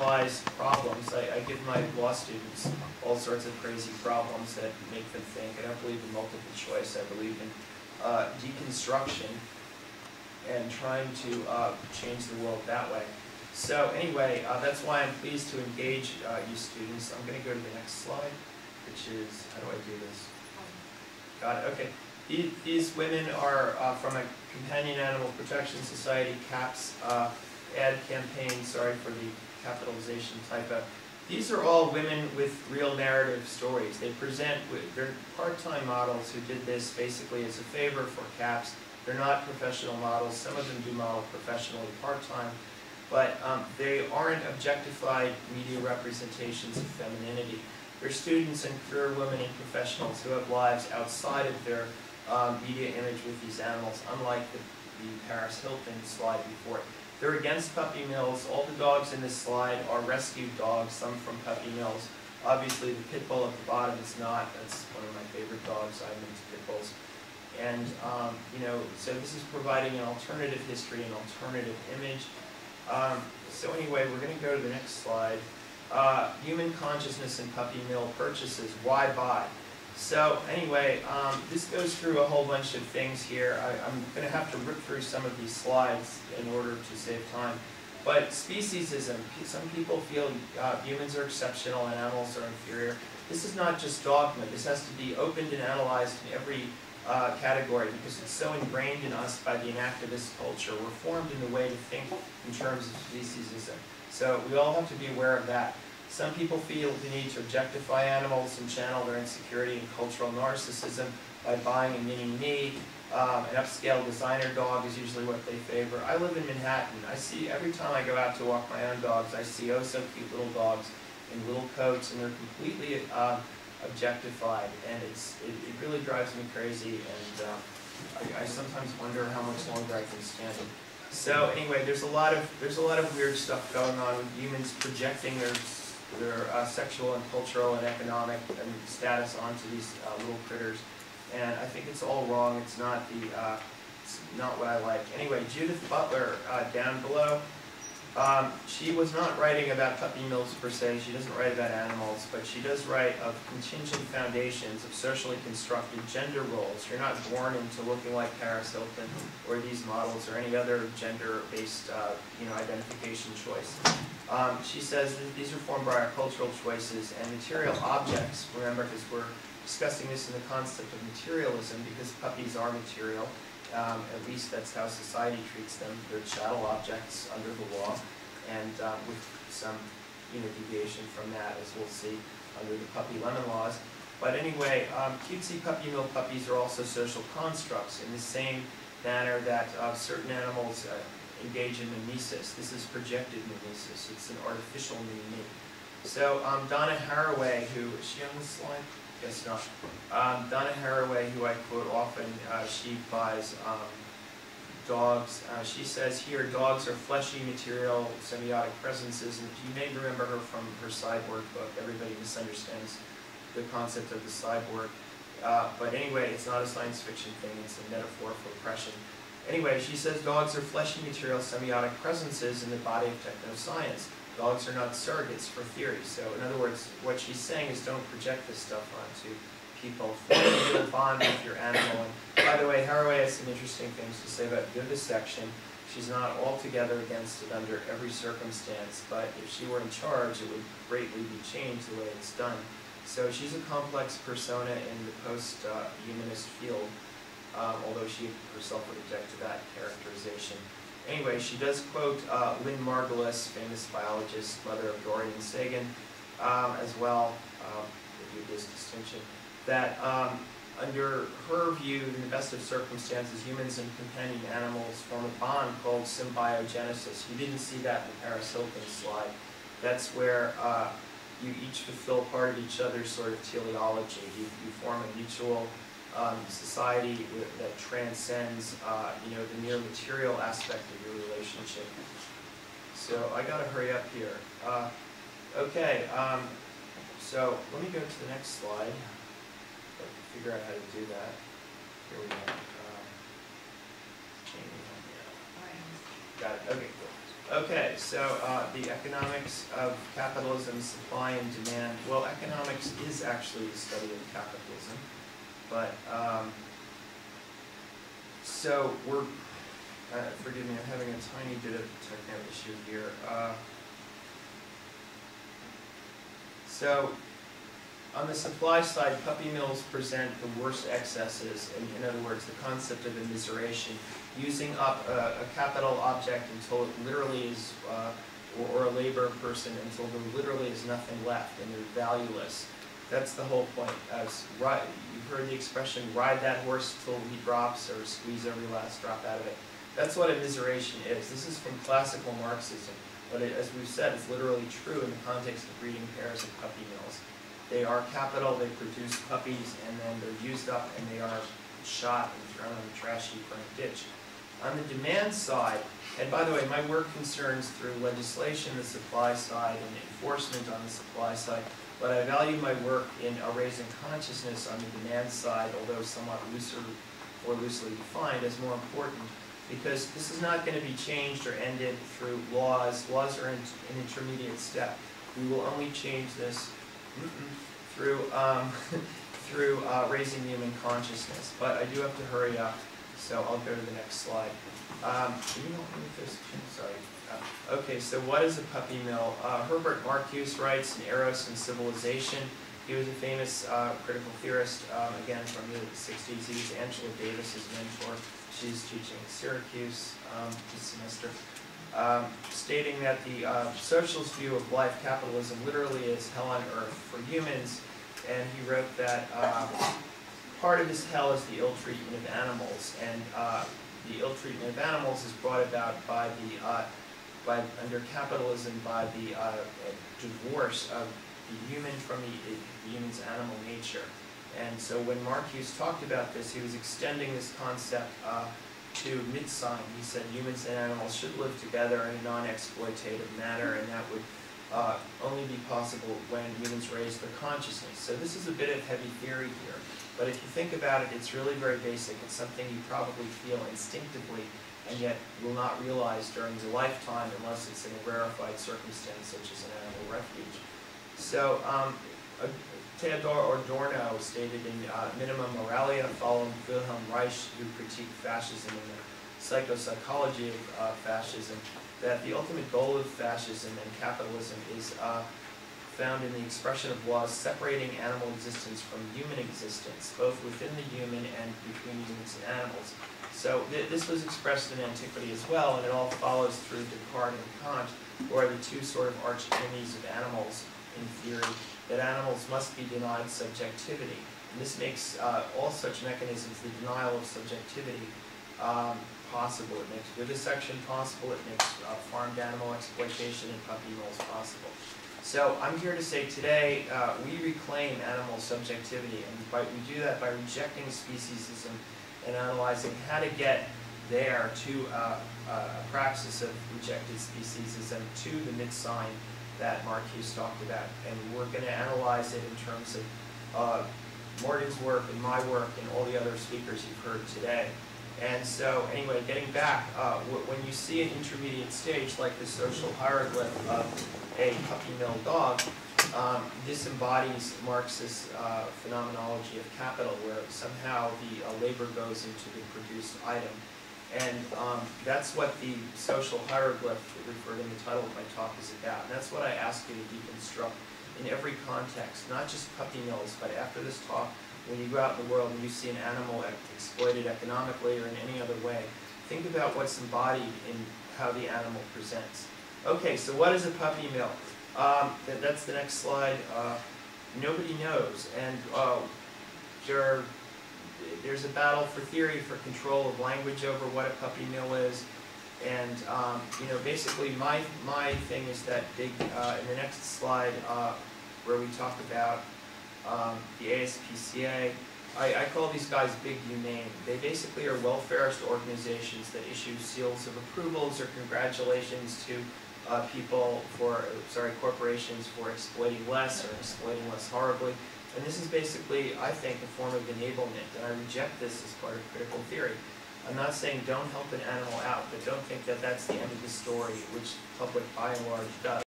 analyze problems. I give my law students all sorts of crazy problems that make them think. I don't believe in multiple choice. I believe in deconstruction and trying to change the world that way. So anyway, that's why I'm pleased to engage you students. I'm going to go to the next slide, which is, how do I do this? Got it, okay. These women are from a Companion Animal Protection Society, CAPS, ad campaign, sorry for the capitalization typo. These are all women with real narrative stories. They present, they're part-time models who did this basically as a favor for CAPS. They're not professional models. Some of them do model professionally part-time, but they aren't objectified media representations of femininity. They're students and career women and professionals who have lives outside of their media image with these animals, unlike the Paris Hilton slide before. They're against puppy mills. All the dogs in this slide are rescued dogs, some from puppy mills. Obviously, the pit bull at the bottom is not. That's one of my favorite dogs. I'm into pit bulls. And, you know, so this is providing an alternative history, an alternative image. So anyway, we're going to go to the next slide. Human consciousness and puppy mill purchases. Why buy? So anyway, this goes through a whole bunch of things here. I'm going to have to rip through some of these slides in order to save time. But speciesism, some people feel humans are exceptional and animals are inferior. This is not just dogma. This has to be opened and analyzed in every category because it's so ingrained in us by the inactivist culture. We're formed in the way to think in terms of speciesism. So we all have to be aware of that. Some people feel the need to objectify animals and channel their insecurity and cultural narcissism by buying a mini-me. An upscale designer dog is usually what they favor. I live in Manhattan. I see, every time I go out to walk my own dogs, I see oh so cute little dogs in little coats, and they're completely objectified, and it really drives me crazy, and I sometimes wonder how much longer I can stand it. So anyway, there's a lot of weird stuff going on with humans projecting their sexual and cultural and economic and status onto these little critters, and I think it's all wrong. It's not what I like. Anyway, Judith Butler down below. She was not writing about puppy mills per se. She doesn't write about animals, but she does write of contingent foundations of socially constructed gender roles. You're not born into looking like Paris Hilton or these models or any other gender-based identification choice. She says that these are formed by our cultural choices and material objects. Remember, because we're discussing this in the concept of materialism, because puppies are material. At least that's how society treats them. They're chattel objects under the law, and with some deviation from that, as we'll see, under the puppy lemon laws. But anyway, cutesy puppy mill puppies are also social constructs in the same manner that certain animals engage in mimesis. This is projected mimesis. It's an artificial meme. So Donna Haraway, who is she on this slide? Guess not. Donna Haraway, who I quote often, she buys dogs. She says here, dogs are fleshy material, semiotic presences, and you may remember her from her cyborg book. Everybody misunderstands the concept of the cyborg. But anyway, it's not a science fiction thing, it's a metaphor for oppression. Anyway, she says dogs are fleshy material, semiotic presences in the body of technoscience. Dogs are not surrogates for theory. So in other words, what she's saying is don't project this stuff onto people. Form a real bond with your animal. And by the way, Haraway has some interesting things to say about vivisection. She's not altogether against it under every circumstance, but if she were in charge, it would greatly be changed the way it's done. So she's a complex persona in the post-humanist field, although she herself would object to that characterization. Anyway, she does quote Lynn Margulis, famous biologist, mother of Dorian Sagan, as well, to do this distinction, that under her view, in the best of circumstances, humans and companion animals form a bond called symbiogenesis. You didn't see that in the Paris Hilton slide. That's where you each fulfill part of each other's sort of teleology. You form a mutual society that transcends, the mere material aspect of your relationship. So I got to hurry up here. Okay, so let me go to the next slide. Figure out how to do that. Here we go. Got it. Okay, cool. Okay, so the economics of capitalism, supply and demand. Well, economics is actually the study of capitalism, but so we're, forgive me, I'm having a tiny bit of technical issue here. So on the supply side, puppy mills present the worst excesses, in other words, the concept of immiseration, using up a capital object until it literally is, or a labor person until there literally is nothing left and they're valueless. That's the whole point. You've heard the expression, ride that horse till he drops, or squeeze every last drop out of it. That's what immiseration is. This is from classical Marxism, but as we've said, it's literally true in the context of breeding pairs of puppy mills. They are capital, they produce puppies, and then they're used up and they are shot and thrown in the trash heap or in a ditch. On the demand side, and by the way, my work concerns through legislation, the supply side, and enforcement on the supply side, but I value my work in raising consciousness on the demand side, although somewhat looser or loosely defined, as more important, because this is not going to be changed or ended through laws. Laws are an intermediate step. We will only change this through through raising human consciousness. But I do have to hurry up, so I'll go to the next slide. Can you help me with this? Sorry. Okay, so what is a puppy mill? Herbert Marcuse writes in Eros and Civilization. He was a famous critical theorist, again from the 60s. He was Angela Davis's mentor. She's teaching at Syracuse this semester. Stating that the socialist view of life, capitalism, literally is hell on earth for humans, and he wrote that part of this hell is the ill treatment of animals, and the ill treatment of animals is brought about by the under capitalism by the divorce of the human from the human's animal nature. And so when Marcuse talked about this, he was extending this concept to mid-sign. He said humans and animals should live together in a non-exploitative manner, and that would only be possible when humans raise their consciousness. So this is a bit of heavy theory here, but if you think about it, it's really very basic. It's something you probably feel instinctively, and yet will not realize during your lifetime unless it's in a rarefied circumstance, such as an animal refuge. So Theodor Adorno stated in Minimum Moralia, following Wilhelm Reich, who critiqued fascism and the psychopsychology of fascism, that the ultimate goal of fascism and capitalism is found in the expression of laws separating animal existence from human existence, both within the human and between humans and animals. So this was expressed in antiquity as well, and it all follows through Descartes and Kant, who are the two sort of arch enemies of animals in theory, that animals must be denied subjectivity. And this makes all such mechanisms, the denial of subjectivity, possible. It makes vivisection possible, it makes farmed animal exploitation and puppy mills possible. So I'm here to say today we reclaim animal subjectivity, and we do that by rejecting speciesism and analyzing how to get there to a praxis of rejected speciesism to the mid-sign that Marcuse talked about. And we're going to analyze it in terms of Morgan's work and my work and all the other speakers you've heard today. And so anyway, getting back, when you see an intermediate stage like the social hieroglyph of a puppy mill dog, this embodies Marx's phenomenology of capital, where somehow the labor goes into the produced item. And that's what the social hieroglyph referred in the title of my talk is about. And that's what I ask you to deconstruct in every context, not just puppy mills, but after this talk, when you go out in the world and you see an animal exploited economically or in any other way, think about what's embodied in how the animal presents. Okay, so what is a puppy mill? That's the next slide. Nobody knows, and there's a battle for theory for control of language over what a puppy mill is, and basically my thing is that big in the next slide where we talk about the ASPCA. I call these guys big humane. They basically are welfarist organizations that issue seals of approvals or congratulations to corporations for exploiting less or exploiting less horribly. And this is basically, I think, a form of enablement, and I reject this as part of critical theory. I'm not saying don't help an animal out, but don't think that that's the end of the story, which the public by and large does.